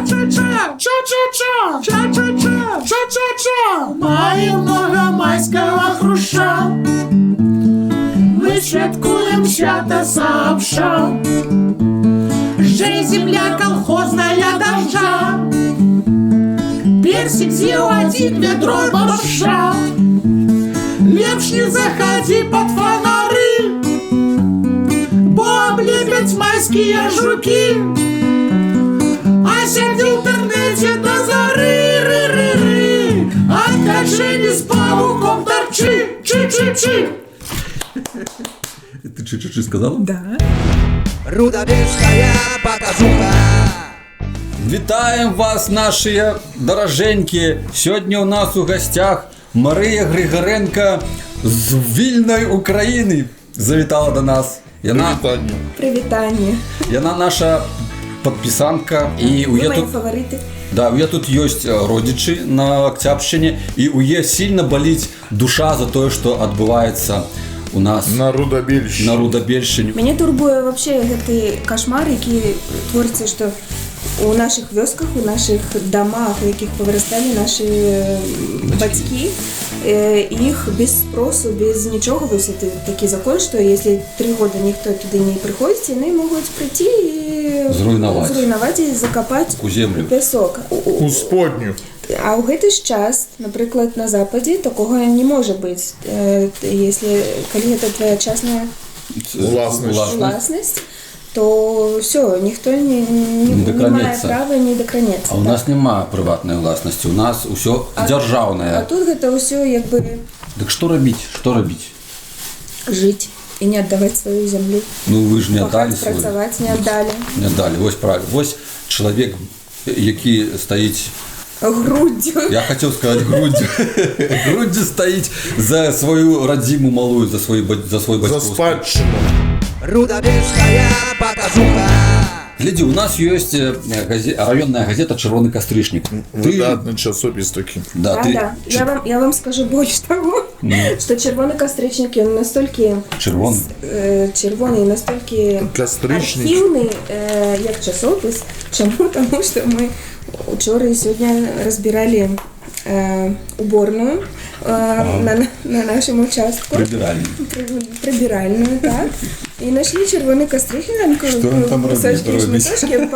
Ча-ча-ча, ча-ча-ча, ча-ча-ча, ча-ча-ча. Маем много майского хруща. Мы святкуем свято сообща. Же земля колхозная дождя. Персик съел один ведро борща. Лепш не заходи под фонары, бо облепят майские жуки. А сяди в интернете до зары, ры-ры-ры. От качели с пауком торчи, чи-чи-чи. Ты чи-чи-чи сказал? Да. Рудобельская показуха. Вітаємо вас, наші дороженькі. Сьогодні у нас у гостях Марія Григоренко з вільної України завітала до нас. Привітання. Яна наша підписанка. І Ви мої фаворити. Да, у я тут есть родичи на Октябрщине, и у е сильно болит душа за то, что отбывается у нас на Рудобельщине. Мене турбує вообще гэты кошмар, які твориться, що у наших вёсках, у наших домах, у яких повиростали наші батьки, їх без спросу, без нічого висити такий закон, що якщо 3 года ніхто туди не приходить, вони можуть прийти і зруйнувати і закопати у землю пісок. У сподню. А у гэты ж час, наприклад, на Западі такого не може бути. Якщо коли це твоя частна власність, то все, ніхто не має права не докраняться. А у нас немає приватної власності, у нас усе державне. А тут це все якби... Так що робити? Що робити? Жити і не віддавати свою землю. Ну ви ж не віддали свою. Працювати не віддали. Не віддали, ось правильно. Ось чоловік, який стоїть... Груддю. Я хотів сказати груддю. Груддю стоїть за свою родиму малую, за свій батьківську. За спадщину. Рудобельская показуха. Гляди, у нас есть районная газета «Червоный костришник». Выдатный часопис таким. Да. Я вам скажу больше того, что «Червоный костричник» он настолько червоний, настолько архивний, як часопис. Чому? Тому що ми вчора і сьогодні розбирали уборную на нашем участку. Прибиральную, так. И нашли червоний костричник, кусочки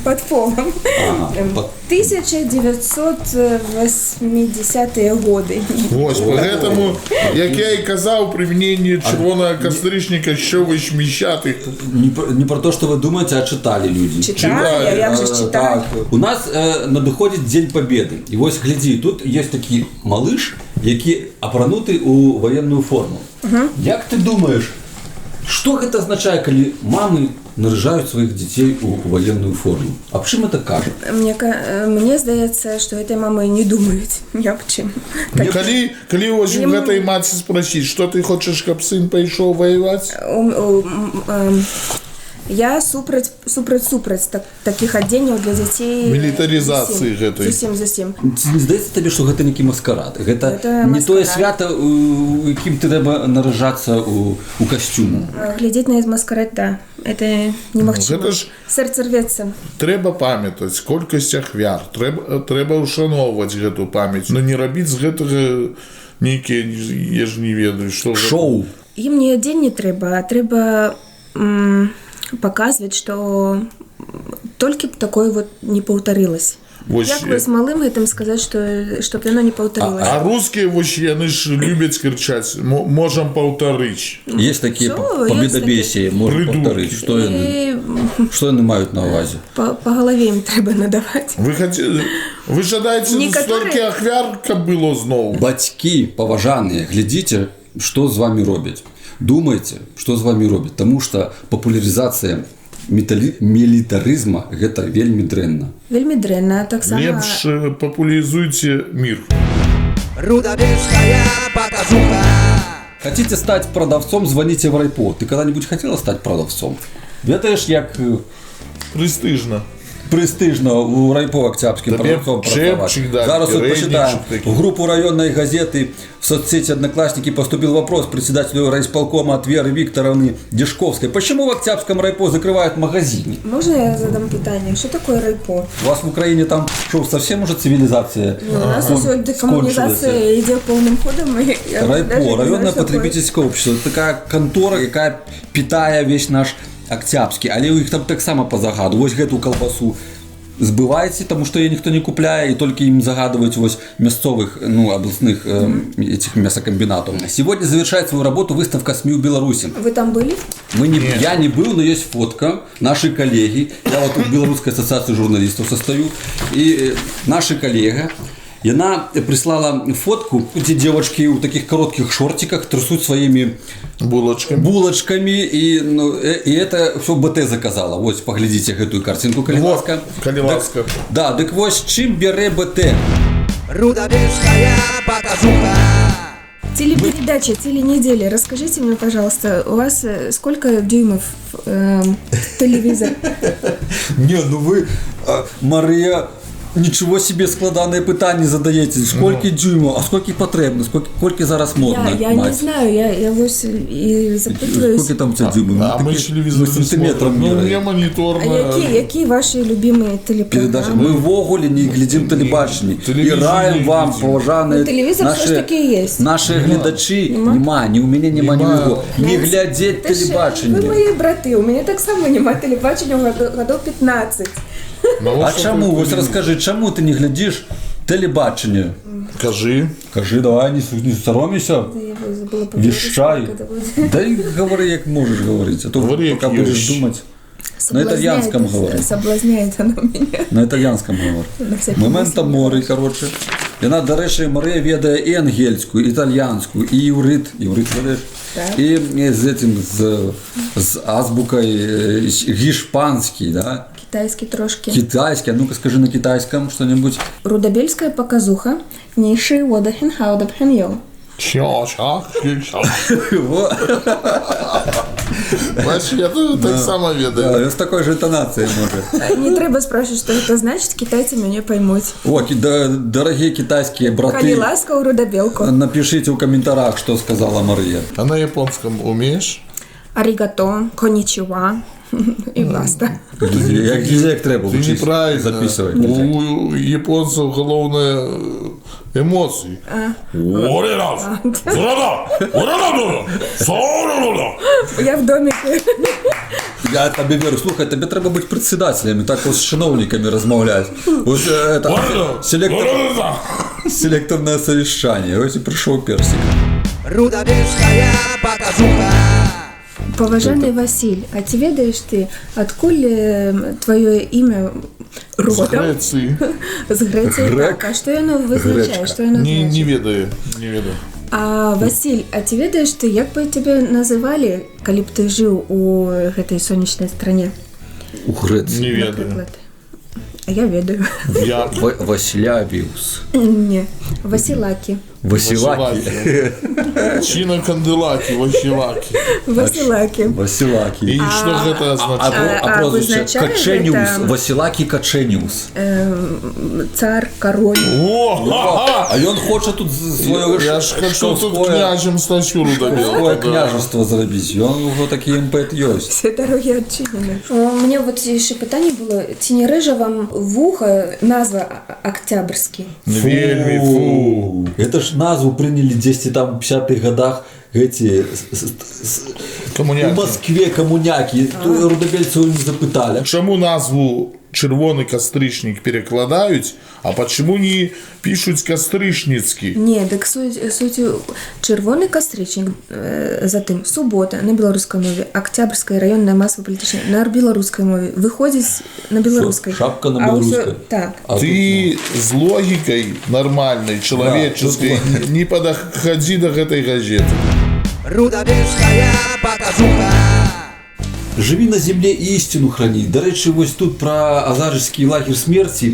под полом. 1980-е годы. Ось, поэтому, як я і казав, применение червоного костричника, що ви шміщати. Не про то, что вы думаете, а читали люди. Читали, я вже читаю. У нас надходит День Победы. И вот, гляди, тут есть такий малыш, які апрануты у военную форму. Як ти думаєш, що гэта означає, коли мами наряжають своїх дітей у воєнну форму? А чим це каже? Мені здається, що ці мами не думають ні об чим. Коли ось в этой матці спросить, що ти хочеш, щоб син пішов воювати? Я супроть таких одеяний для дітей. Мілітаризації гэтай. Зусім. Не здається тобі, що гэта некий маскарад? Гэта не тое свято, у яким ти треба наражатися у костюму. Глядеть на маскарад, да. Это немагчыма. Сэрца рвецца. Трэба памятаць колькасць ахвяр. Трэба ушаноўваць гэту памяць. Но не рабіць з гэтага нейкія, я ж не ведаю, што... Шоу. Ім не адзень не трэба, а трэба показваць, што толькі б такое вот не паўтарылася. Як вы з малым гэтым сказаць, што яно не паўтарылася? А рускія вось яны ж любяць крычаць, можам паўтарыць. Есть такія победобесії, можам паўтарыць. Што яны маюць на ўвазе? Па галаве ім трэба надаваць. Вы жадаеце столькі ахвяр, каб было зноў? Бацькі паважаныя, глядзіце, што з вами робяць. Думайте, што з вами робяць, таму што папулярызацыя мілітарызма гэта вельмі дрэнна. Вельмі дрэнна, таксама... Лепш папуляризуйте мир. Рудобельская показуха. Хотите стать продавцом, звоните в райпо. Ты когда-нибудь хотела стать продавцом? Это ж як... Престижно. престижно у райпо Октябрьским Тобі продавцом працювати. чепчик дали, Зараз вот передничок почитаем. такий. В группу районной газеты в соцсети «Одноклассники» поступил вопрос председателю райисполкома от Веры Викторовны Дежковской. Почему в Октябрьском райпо закрывают магазины? Можна я задам питання? Що таке райпо? У вас в Украине там что, совсем уже цивилизация? У нас уже декомунізація йде повним ходом. і я навіть не Райпо, знаю, районное що таке. потребительское общество. Это такая контора, яка питає весь наш Октябрьский. Але їх там так само по загаду. Ось гэту колбасу збивається, тому що її ніхто не купляє, і тільки їм загадують ось місцевих, обласних этих мясокомбинатов. Сегодня завершает свою работу выставка СМИ в Беларуси. Ви там були? Я не был, но есть фотка. Наши коллеги, я вот в Белорусской ассоциации журналистов состою, и наши коллеги, и она прислала фотку, эти девочки в таких коротких шортиках трясут своими булочками, и это все БТ заказала. Вот, поглядите эту картинку, Калиласка. Калиласка. Да, так вот, чим бере БТ? Рудобельская показуха. Телепередача «Теленедели». Расскажите мне, пожалуйста, у вас сколько дюймов телевизор? Не, ну вы, Мария, ничего себе складане питання задаєте. Скільки дюймов, а скільки потрібно, скільки зараз модно? Я не знаю, я ось і запитываюсь. Скільки там це дюймов? А мы телевизор не сантиметром смотрим. Ну, у міряємо. меня монитор. А які ваші любимі Передачі. телепрограми? Ми в Оголі не глядим телебачення. І Телевізор раємо не вам, глядим. поважані Ну, телевізор все ж таки є. Наші глядачі, ні у мене, ні у його, не глядять Та ж телебачення. Ви мої брати, у мене так само немає телебачення годов 15. Ну, А что чому? ты Ось розкажи, чому ти не глядиш телебачення? Кажи. Кажи, давай, не соромайся. Я забула поговорити. Вещай. Да и говори, як можешь говорить. А то Говори, як пока будешь есть. думать. На итальянском говори. Соблазняет оно меня. На итальянском говори. На всякий Момента случай. морі, коротше. І вона, до речі, Марія ведає і ангельську, і італьянську, і іврит. Іврит ведеш. Так. І з этим, з азбукою гішпанський, да? Китайский трошки. Китайський. А ну-ка скажи на китайском что-нибудь. Рудобельская показуха. Нейший водахен хаудабхен йо. Во. Бачиш, я так само ведаю. Да, з такою ж інтонацією може. Не треба спрашивать, что это значит, китайцы меня поймут. О, дорогие китайские браты. Коли ласка у рудобелку. Напишите в комментариях, что сказала Мария. А на японском умеешь? Аригато, коничева. И баста. Як треба Ты учись неправильно. записывать. У японцев головное эмоции. Я в домике. Я тобі вірю, слухай, тобі треба бути председателем, і так ось з чиновниками розмовляти. Ось селекторне совещание. Ось і прийшов персик. Рудобельская показуха. Поважанный Василь, а ты ведаешь ты, откуда твое имя С родом? Греции. С Греции. Грек. Так, а что оно вызначает? Гречка. Что оно Не значит? ведаю. Не ведаю. А, Василь, а ты ведаешь ты, як бы тебя называли, коли б ты жил у этой солнечной стране? У Греції. Не ведаю. Наприклад? А я ведаю. Я Василявіус. Не, Василаки. Василаки. Чина Канделаки, Василаки. Василаки. Василаки. И что это означает? А прозвище визначає Каченіус. це- Василаки Каченіус. Цар, король. О, ха-ха! А він хоче тут своє Я ж хочу тут княжем стачу Рудобелку. Своє да. княжество зробити. Він його такий імпет є. Все дороги відчинені. У мене от ще питання було, чи не реже вам вуха назва Октябрьський? Вельми фу. Это ж назву приняли десь там в 50-х годах эти в Комуняки. Москве коммуняки. Рудобельцев не запитали. Чому назву червоний кастричник перекладають, а почему не пишуть кастричницький? Ні, так суть червоний кастричник, затим субота на білоруській мові, Октябрьська районна масова політична на білоруській мові, виходить на білоруській. Шапка на А ось, білоруській. так. А Ты с логикой нормальной, человеческой, не подходи до этой газеты. Рудобельская показуха. Живи на землі і істину храни. До речі, ось тут про Азарівський лагер смерті.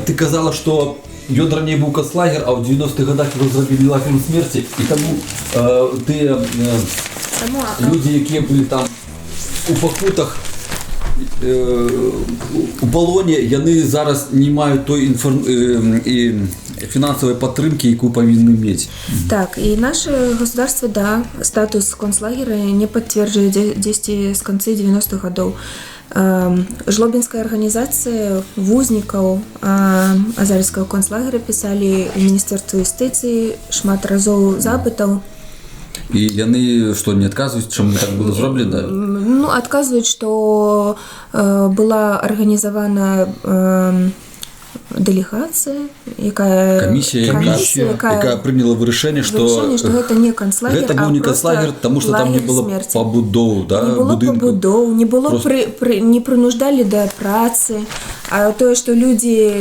Ти казала, що ён ранее був концлагер, а в 90-х годах його зробили лагерем смерті. І тому люди, які були там у покутах, у палоне яны зараз не мають той фінансової підтримки, яку повинні мати. Так, и наше государство, да, статус концлагеря не подтверждает действие с конца 90-х годов. Жлобинская организация вузников Азарского концлагеря писали в Министерство юстиции шмат разов запытов. І яны што, не адказваюць, чаму так было зроблена? Ну, отказывают, что была организована делегация, комиссия, яка прийняла вырашэнне, што гэта не концлагер, гэта быў не концлагер, тому што там не было пабудоў, да, не было пабудоў, не было не прынуждалі да працы, а тое, што людзі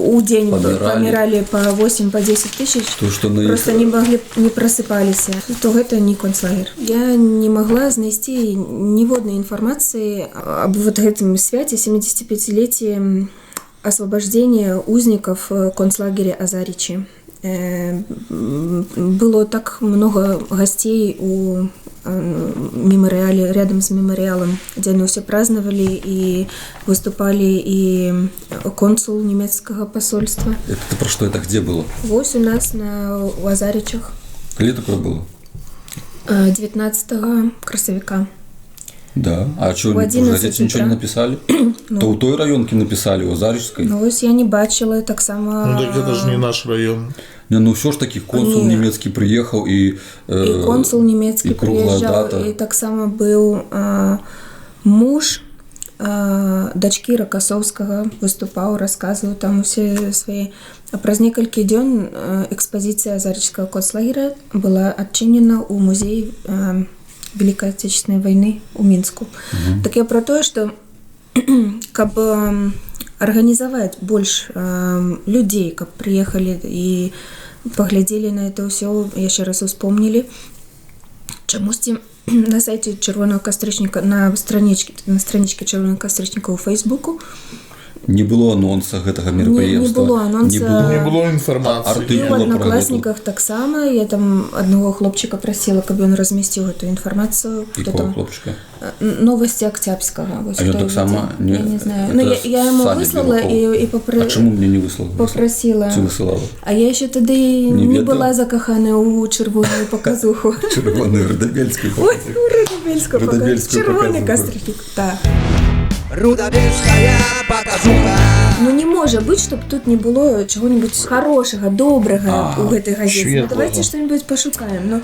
у дзень паміралі па 8, па 10 тысяч, просто не маглі, не просыпаліся, то гэта не концлагер. Я не могла знайсці ніводнай інфармацыі аб вот гэтым свяце 75-летия освобождения узников концлагеря Азаричи. Было так много гостей у мемориале, рядом с мемориалом, где они все праздновали и выступали, и консул немецкого посольства. Это про что? Это где было? Вот у нас у Азаричах. Когда такое было? 19 красовика. Да, а что, в газете ничего не написали? То у той районки написали, у Азаричской. Ну, ось я не бачила, так само... Ну, так это же не наш район. Не, ну все ж таки консул немецкий приехал и консул немецкий приезжал, и так само был муж дочки Рокоссовского, выступал, рассказывал там все свои. А праз некалькі дзён экспозиция Азаричского концлагеря была отчинена у музея Великой Отечественной войны у Минску. Так я про то, что как бы организовать больше людей, как приехали и поглядели на это все, еще раз вспомнили. Чомусь на сайте Червоного Кастрычника, на страничке Червоного Кастрычника у Фейсбуку не было анонса гэтага мерапрыемства. Не было анонса. Не было інфармацыі. І ў Одноклассниках таксама. Я там одного хлопчика просила, каб ён разместил эту информацию. Якого хлопчика? Новости Октябрьского. Вот а я так сама? Я не знаю. Но я ему выслала и попросила. А чему мне не выслала? Попросила. Ты высылала? А я еще тогда не была закохана у червоную показуху. Червоную Рудобельскую. Ой, Рудобельскую показуху. Червоный Кастрычник. Так. Рудобельская показуха. Ну не может быть, чтобы тут не было чего-нибудь хорошего, доброго у этой газеты. Ну, давайте что-нибудь пошукаем.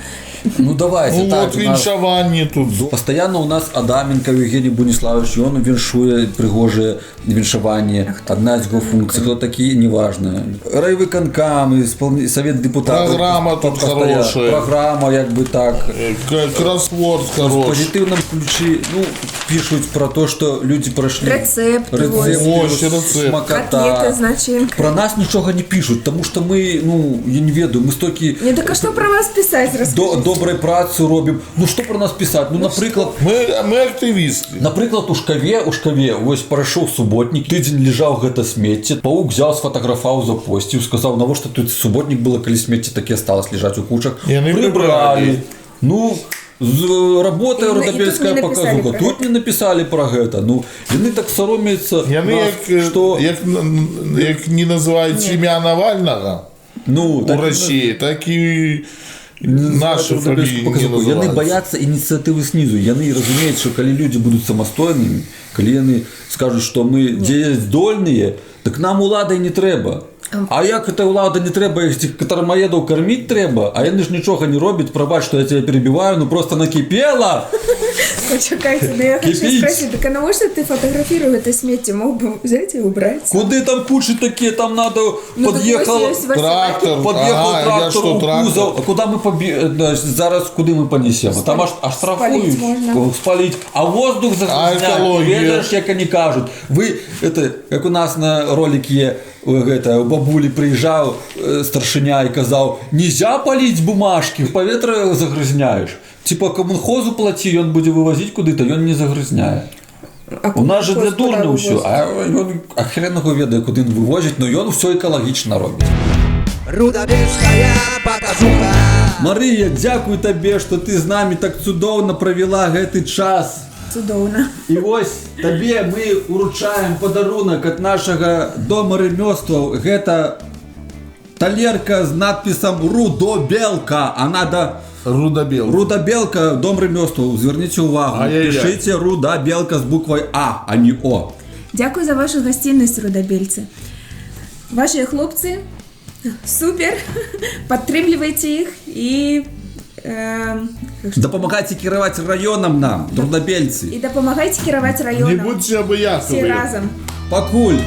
Ну давайте. Ну так, вот віншаванні тут. Постоянно у нас Адаменко Евгений Буниславович, он віншує пригожее віншаванне. Одна из его функций. Кто такие, неважно. Райвиконкам, совет депутатов. Программа тут хорошая. Программа, як би так. Кроссворд В хороший. позитивном ключе, ну, пишут про то, что люди прошли рецепты, смакота. Котлеты, про нас ничего не пишут, потому что мы, ну, я не ведаю, мы столько... Не, так а что про вас писать, расскажите? Доброй працу робим. Ну, что про нас писать? Ну, наприклад... Мы активисты. Наприклад, у Шкаве, ось пройшов суботник, тиждень лежав гэта смецце, паук взял, сфотографаваў, запостив, сказал, навошта тут суботник было, калі смецце таки осталось лежать у кучах. Прибрали. Ну... Работа Рудобельская показуха. Тут не написали про гэта. Ну, яны так соромятся, что... Як не называют імя Навального у России, так и нашу фамилию не называют. Яны боятся инициативы снизу. Яны разумеют, что когда люди будут самостойными, когда яны скажут, что мы деездольные, так нам улада и не треба. А як это улада не треба, этих катармоедов кормить треба, а яны ж ничего не робят, пробачь, что я тебя перебиваю, ну просто накипело. Почекайте, ну я хочу спросить, так а на что ты фотографировал это смятие, мог бы взять и убрать? Куды там кучи такие, там надо, ну, подъехал трактор, у кузов, а куда мы зараз куды мы понесем? Там аж штрафуют, спалить, а воздух загрязнять, видишь, как они кажут. Вы, это, как у нас на ролике, это, у бабули приезжал старшиня и казал, нельзя палить бумажки, в поветра загрязняешь. Типа коммунхозу плати, он будет вывозить куда-то, он не загрязняет. У нас же для дурня все, а хрен його ведає, куди він вивозить, но він все екологічно робить. Рудобельская показуха. Марія, дякую тобі, що ти з нами так чудовно провела цей час. Цудоўна. І ось табе мы уручаем падарунак ад нашага дома ремёстваў. Гэта талерка з надпісам «Рудобелка». А надо... Рудобелка, дом ремёстваў. Зверніце увагу. Пішыце «Рудобелка» з буквай А не О. Дякую за вашу гасціннасць, рудабельцы. Ваші хлопцы супер. Падтрымлівайце іх і дапамагайце кіраваць раёнам нам, рудабельцы. І дапамагайце кіраваць раёнам. Не будьце абыякавыя. Всі разам. Пакуль.